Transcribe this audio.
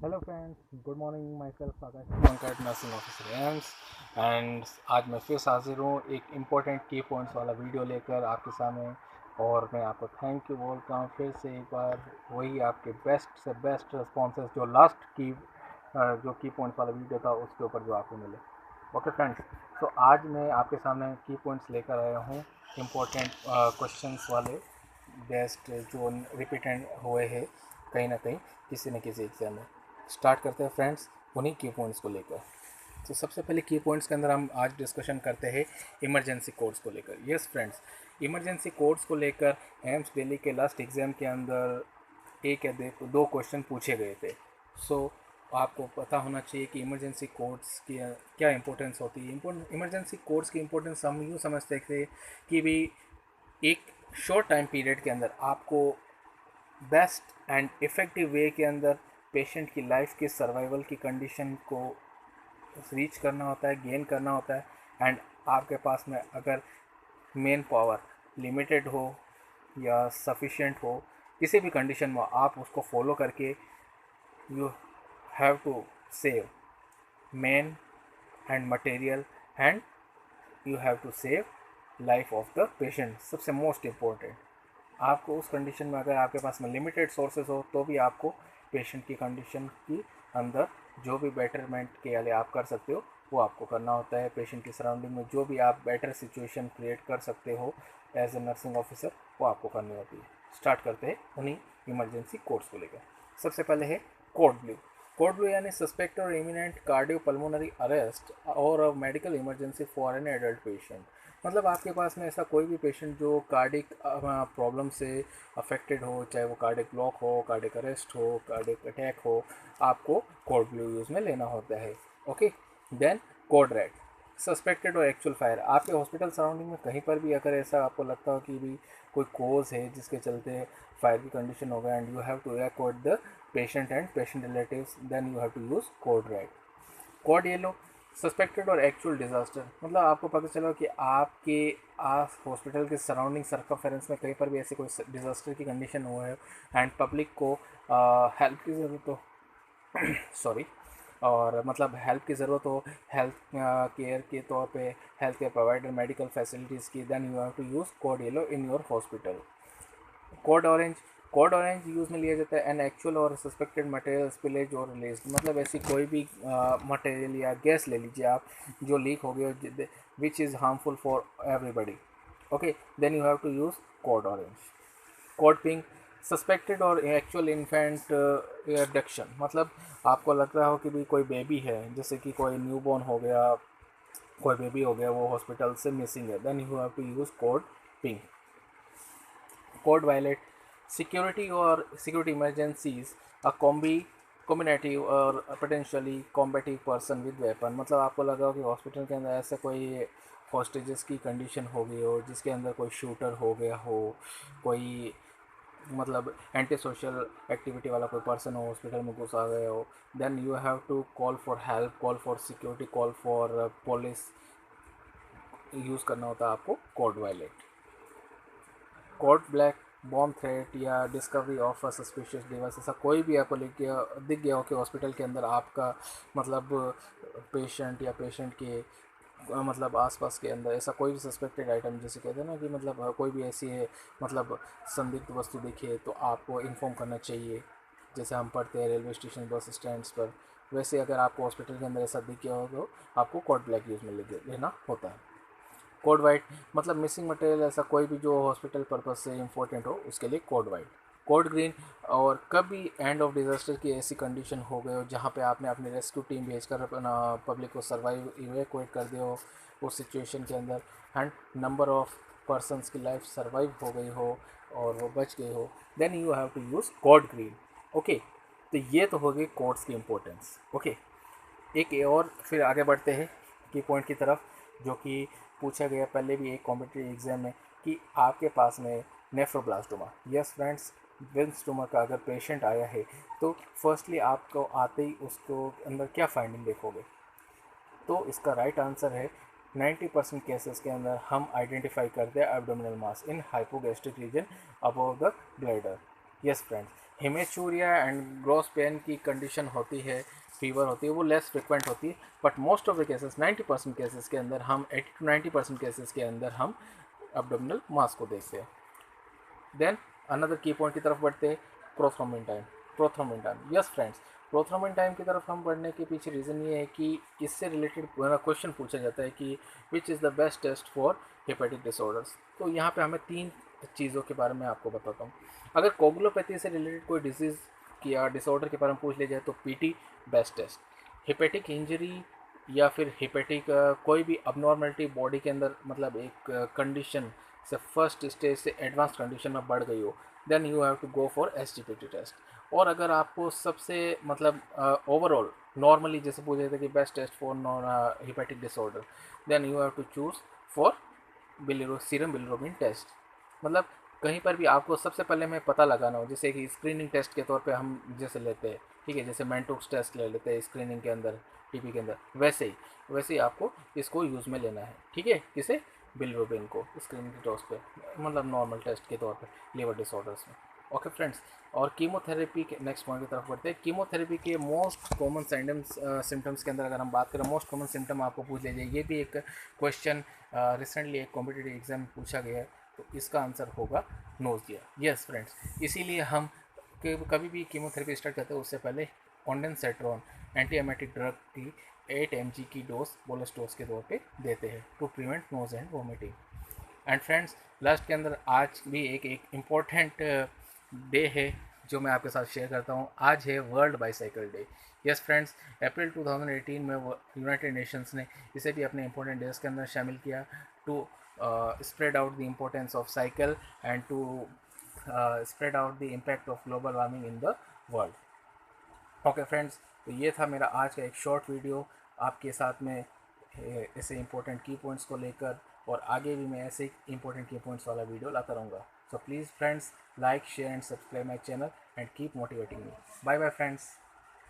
Hello friends, good morning. My self Akash Pankaj, nursing officer AIIMS. And आज मैं फिर हाजिर हूँ एक इम्पोर्टेंट की पॉइंट्स वाला वीडियो लेकर आपके सामने। और मैं आपको थैंक यू बोलता हूँ फिर से एक बार। वही आपके बेस्ट से बेस्ट रिस्पॉन्सेस जो लास्ट की जो की पॉइंट्स वाला वीडियो था उसके ऊपर जो आपको मिले। ओके फ्रेंड्स, तो आज मैं आपके सामने की पॉइंट्स लेकर आया हूँ इम्पोर्टेंट क्वेश्चंस वाले, बेस्ट जो रिपीटेड हुए हैं कहीं ना कहीं किसी न किसी एग्जाम में। स्टार्ट करते हैं फ्रेंड्स उन्हीं की पॉइंट्स को लेकर। तो सबसे पहले की पॉइंट्स के अंदर हम आज डिस्कशन करते हैं इमरजेंसी कोड्स को लेकर। यस फ्रेंड्स, इमरजेंसी कोड्स को लेकर एम्स दिल्ली के लास्ट एग्ज़ाम के अंदर एक या दो क्वेश्चन पूछे गए थे। सो आपको पता होना चाहिए कि इमरजेंसी कोड्स की क्या इंपॉर्टेंस होती है। इमरजेंसी कोड्स की इंपॉर्टेंस हम यूँ समझते थे कि भी एक शॉर्ट टाइम पीरियड के अंदर आपको बेस्ट एंड इफ़ेक्टिव वे के अंदर पेशेंट की लाइफ के सर्वाइवल की कंडीशन को रीच करना होता है, गेन करना होता है। एंड आपके पास में अगर मेन पावर लिमिटेड हो या सफिशिएंट हो, किसी भी कंडीशन में आप उसको फॉलो करके you have to save man and material and you have to save life of the patient. सबसे मोस्ट इम्पोर्टेंट, आपको उस कंडीशन में अगर आपके पास में लिमिटेड सोर्सेज हो तो भी आपको पेशेंट की कंडीशन की अंदर जो भी बेटरमेंट के लिए आप कर सकते हो वो आपको करना होता है। पेशेंट की सराउंडिंग में जो भी आप बेटर सिचुएशन क्रिएट कर सकते हो एज ए नर्सिंग ऑफिसर, वो आपको करनी होती है। स्टार्ट करते हैं उन्हीं इमरजेंसी कोड्स को लेकर। सबसे पहले है कोड ब्लू। कोड ब्लू यानी सस्पेक्ट और इमिनेंट कार्डियोपल्मोनरी अरेस्ट और medical emergency for an adult patient. मतलब आपके पास में ऐसा कोई भी पेशेंट जो कार्डिक प्रॉब्लम से अफेक्टेड हो, चाहे वो कार्डिक ब्लॉक हो, कार्डिक अरेस्ट हो, कार्डिक अटैक हो, आपको कोड ब्लू यूज़ में लेना होता है। Okay, then code red, suspected और एक्चुअल फायर। आपके हॉस्पिटल सराउंडिंग में कहीं पर भी अगर ऐसा आपको लगता हो कि भी कोई कोज है जिसके चलते फायर की कंडीशन हो गया and you have to accord the patient and patient relatives, then you have to use code red. Code yellow, suspected और एक्चुअल डिजास्टर। मतलब आपको पता चला कि आपके आस हॉस्पिटल के सराउंडिंग सर्कमफेरेंस में कहीं पर भी ऐसी कोई डिजास्टर की कंडीशन हुआ है एंड पब्लिक को हेल्प की ज़रूरत हो सॉरी, और मतलब हेल्प की ज़रूरत हो हेल्थ केयर के तौर पे, health care provider, medical facilities की, then you have to use code yellow in your hospital. Code orange, code orange use में लिया जाता है एन एक्चुअल और सस्पेक्टेड मटेरियल स्पिलेज और रिलीज। मतलब ऐसी कोई भी मटेरियल या गैस ले लीजिए आप जो लीक हो गया which is harmful for everybody. Okay, then you have to use code orange. Code pink, suspected और एक्चुअल इन्फेंट एब्डक्शन। मतलब आपको लग रहा हो कि भी कोई बेबी है, जैसे कि कोई न्यूबॉर्न हो गया, कोई बेबी हो गया, वो हॉस्पिटल से मिसिंग है, then you have to use code pink. Code violet, security और सिक्योरिटी इमरजेंसीज, अ कॉम्बिनेटिव और potentially combative person with weapon. मतलब आपको लगा हो कि हॉस्पिटल के अंदर ऐसे कोई हॉस्टेजेस की कंडीशन हो गई हो जिसके अंदर कोई शूटर हो गया हो, कोई मतलब एंटी सोशल एक्टिविटी वाला कोई पर्सन हो हॉस्पिटल में घुस आ गया हो, then you have to call for help, call for security, call for police. Use करना होता है आपको code violet. Code black, bomb threat या discovery of a suspicious device. ऐसा कोई भी आपको दिख गया हो कि हॉस्पिटल के अंदर आपका मतलब पेशेंट या पेशेंट के मतलब आसपास के अंदर ऐसा कोई भी सस्पेक्टेड आइटम, जैसे कहते हैं ना कि मतलब कोई भी ऐसी है मतलब संदिग्ध वस्तु दिखे तो आपको इन्फॉर्म करना चाहिए। जैसे हम पढ़ते हैं रेलवे स्टेशन, बस स्टैंड्स पर, वैसे अगर आपको हॉस्पिटल के अंदर ऐसा दिख गया हो तो आपको कोड ब्लैक यूज़ में लेना होता है। कोड वाइट, मतलब मिसिंग मटेरियल, ऐसा कोई भी जो हॉस्पिटल पर्पज से इम्पोर्टेंट हो उसके लिए कोड वाइट। कोड ग्रीन, और कभी एंड ऑफ डिजास्टर की ऐसी कंडीशन हो गई हो जहाँ पे आपने अपनी रेस्क्यू टीम भेजकर अपना पब्लिक को सर्वाइव इवेकुएट कर दिया हो उस सिचुएशन के अंदर, एंड नंबर ऑफ पर्सनस की लाइफ सर्वाइव हो गई हो और वो बच गए हो, then you have to use code green. Okay, तो ये तो हो गई कोड्स की इम्पोर्टेंस। ओके, एक और फिर आगे बढ़ते हैं की पॉइंट की तरफ, जो कि पूछा गया पहले भी एक कॉम्पिटिटिव एग्जाम में कि आपके पास में nephroblastoma. Yes friends, Wilms tumour का अगर पेशेंट आया है तो फर्स्टली आपको आते ही उसको अंदर क्या फाइंडिंग देखोगे? तो इसका राइट आंसर है 90% केसेस के अंदर हम आइडेंटिफाई करते हैं abdominal mass in hypogastric region above the bladder. Yes friends, haematuria and gross pain की कंडीशन होती है, फीवर होती है, वो लेस फ्रिक्वेंट होती है, but most of the cases 90% cases के अंदर हम 80 to 90% केसेस के अंदर हम एब्डोमिनल मास को देखते हैं। देन अनदर की पॉइंट की तरफ बढ़ते हैं, prothrombin time. Prothrombin time, yes friends, prothrombin time की तरफ हम बढ़ने के पीछे रीज़न ये है कि इससे रिलेटेड क्वेश्चन पूछा जाता है कि which is the best test for hepatic disorders. तो यहाँ पे हमें 3 चीज़ों के बारे में आपको बताता हूँ। अगर कोगुलोपैथी से रिलेटेड कोई डिजीज़ या डिसऑर्डर के बारे में पूछ लिया जाए तो PT best test. Hepatic injury या फिर हेपेटिक कोई भी अबनॉर्मलिटी बॉडी के अंदर, मतलब एक कंडीशन से फर्स्ट स्टेज से एडवांस कंडीशन में बढ़ गई हो, then you have to go for SGPT test. और अगर आपको सबसे मतलब ओवरऑल नॉर्मली जैसे पूछे थे कि best test for non hepatic disorder, then you have to choose for serum bilirubin test. मतलब कहीं पर भी आपको सबसे पहले में पता लगाना हो, जैसे कि स्क्रीनिंग टेस्ट के तौर पे हम जैसे लेते हैं, ठीक है, जैसे मेंटोक्स टेस्ट ले लेते हैं स्क्रीनिंग के अंदर टीपी के अंदर, वैसे ही आपको इसको यूज़ में लेना है, ठीक है, किसे, बिलिरुबिन को स्क्रीनिंग के टेस्ट पे, मतलब नॉर्मल टेस्ट के तौर पे लिवर डिसऑर्डर्स में। ओके फ्रेंड्स, और कीमोथेरेपी के नेक्स्ट पॉइंट की तरफ बढ़ते हैं। कीमोथेरेपी के मोस्ट कॉमन सिम्टम्स के अंदर अगर हम बात करें, मोस्ट कॉमन सिम्टम आपको पूछ लीजिए, ये भी एक क्वेश्चन रिसेंटली एक कॉम्पिटिटिव एग्जाम में पूछा गया है, तो इसका आंसर होगा नोजिया। यस फ्रेंड्स, इसीलिए हम कभी भी कीमोथेरेपी स्टार्ट करते हैं उससे पहले ऑन्डेनसेट्रॉन एंटी एमेटिक ड्रग की 8 mg की डोज बोलस डोज के तौर पे देते हैं to prevent nausea and vomiting. And friends, last के अंदर आज भी एक इम्पोर्टेंट डे है जो मैं आपके साथ शेयर करता हूँ। आज है world bicycle day. Yes friends, April 2018 में यूनाइटेड नेशंस ने इसे भी अपने इंपॉर्टेंट डेज के अंदर शामिल किया to spread out the importance of cycle and to spread out the impact of global warming in the world. Okay friends, तो ये था मेरा आज का एक शॉर्ट वीडियो आपके साथ में ऐसे इंपॉर्टेंट की पॉइंट्स को लेकर, और आगे भी मैं ऐसे इंपॉर्टेंट की पॉइंट्स वाला वीडियो लाता रहूँगा। So please friends, like share and subscribe my channel and keep motivating me. Bye bye friends.